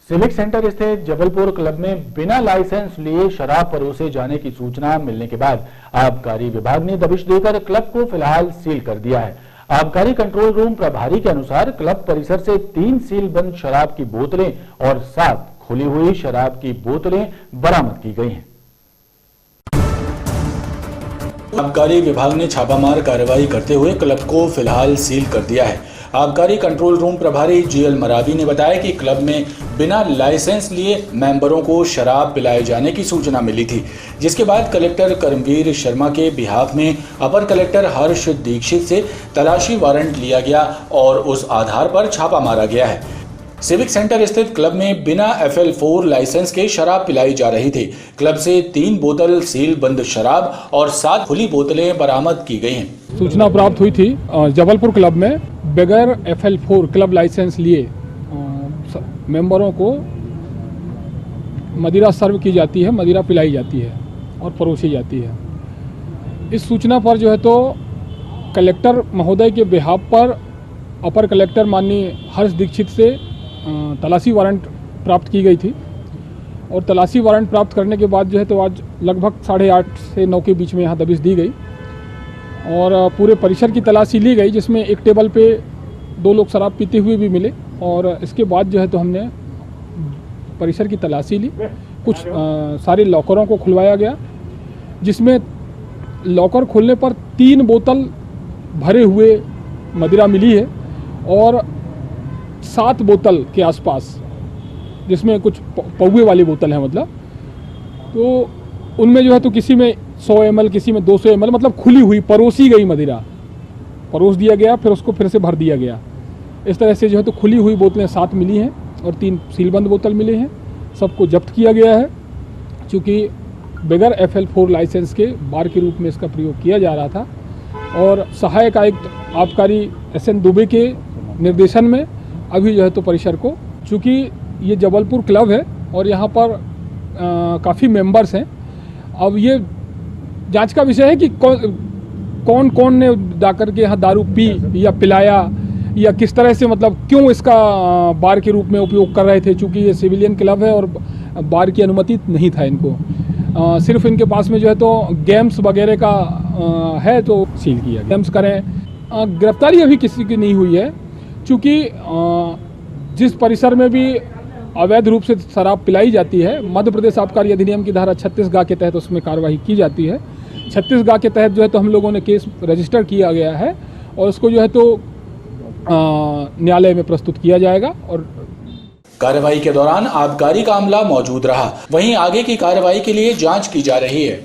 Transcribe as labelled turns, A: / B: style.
A: Civic centre स्थित Jabalpur club में बिना लाइसेंस लिए शराब परोसे जाने की सूचना मिलने के बाद आबकारी विभाग ने दबिश देकर क्लब को फिलहाल सील कर दिया है। आबकारी कंट्रोल रूम प्रभारी के अनुसार क्लब परिसर से 3 सीलबंद शराब की बोतलें और 7 खुली हुई शराब की बोतलें बरामद की गई हैं।
B: आबकारी विभाग ने छापामार कार्रवाई करते हुए क्लब को फिलहाल सील कर दिया है। आबकारी कंट्रोल रूम प्रभारी जीएल मरावी ने बताया कि क्लब में बिना लाइसेंस लिए मेंबरों को शराब पिलाए जाने की सूचना मिली थी, जिसके बाद कलेक्टर कर्मवीर शर्मा के बिहाफ में अपर कलेक्टर हर्ष दीक्षित से तलाशी वारंट लिया गया और उस आधार पर छापा मारा गया है। सिविक सेंटर स्थित क्लब में बिना FL4 लाइसेंस के शराब पिलाई जा रही थी। क्लब से 3 बोतल सील बंद शराब और 7 खुली बोतलें बरामद की गई हैं।
C: सूचना प्राप्त हुई थी जबलपुर क्लब में बगैर FL4 क्लब लाइसेंस लिए मेंबरों को मदिरा सर्व की जाती है, मदिरा पिलाई जाती है और परोसी जाती है। इस सूचना पर जो है तो कलेक्टर महोदय के बिहाफ पर अपर कलेक्टर माननीय हर्ष दीक्षित से तलाशी वारंट प्राप्त की गई थी और तलाशी वारंट प्राप्त करने के बाद जो है तो आज लगभग 8:30 से 9 के बीच में यहाँ दबिश दी गई और पूरे परिसर की तलाशी ली गई, जिसमें एक टेबल पे 2 लोग शराब पीते हुए भी मिले और इसके बाद जो है तो हमने परिसर की तलाशी ली। कुछ सारे लॉकरों को खुलवाया गया, जिसमें लॉकर खोलने पर 3 बोतल भरे हुए मदिरा मिली है और 7 बोतल के आसपास, जिसमें कुछ पौवे वाली बोतल है, मतलब तो उनमें जो है तो किसी में 100 ml, किसी में 200 ml, मतलब खुली हुई परोसी गई मदिरा परोस दिया गया, फिर उसको फिर से भर दिया गया। इस तरह से जो है तो खुली हुई बोतलें 7 मिली हैं और 3 सीलबंद बोतल मिले हैं। सबको जब्त किया गया है, चूँकि बगैर FL4 लाइसेंस के बार के रूप में इसका प्रयोग किया जा रहा था और सहायक आयुक्त आबकारी SN दुबे के निर्देशन में अभी जो है तो परिसर को, चूँकि ये जबलपुर क्लब है और यहाँ पर काफ़ी मेंबर्स हैं, अब ये जांच का विषय है कि कौन कौन ने जाकर के यहाँ दारू पी या पिलाया या किस तरह से, मतलब क्यों इसका बार के रूप में उपयोग कर रहे थे। चूँकि ये सिविलियन क्लब है और बार की अनुमति नहीं था इनको, सिर्फ इनके पास में जो है तो गेम्स वगैरह का है तो सील किया। गेम्स करें, गिरफ्तारी अभी किसी की नहीं हुई है, चूँकि जिस परिसर में भी अवैध रूप से शराब पिलाई जाती है, मध्य प्रदेश आबकारी अधिनियम की धारा 36(ग) के तहत उसमें कार्रवाई की जाती है। 36(ग) के तहत जो है तो हम लोगों ने केस रजिस्टर किया गया है और उसको जो है तो न्यायालय में प्रस्तुत किया जाएगा। और
B: कार्रवाई के दौरान आबकारी का अमला मौजूद रहा, वहीं आगे की कार्रवाई के लिए जांच की जा रही है।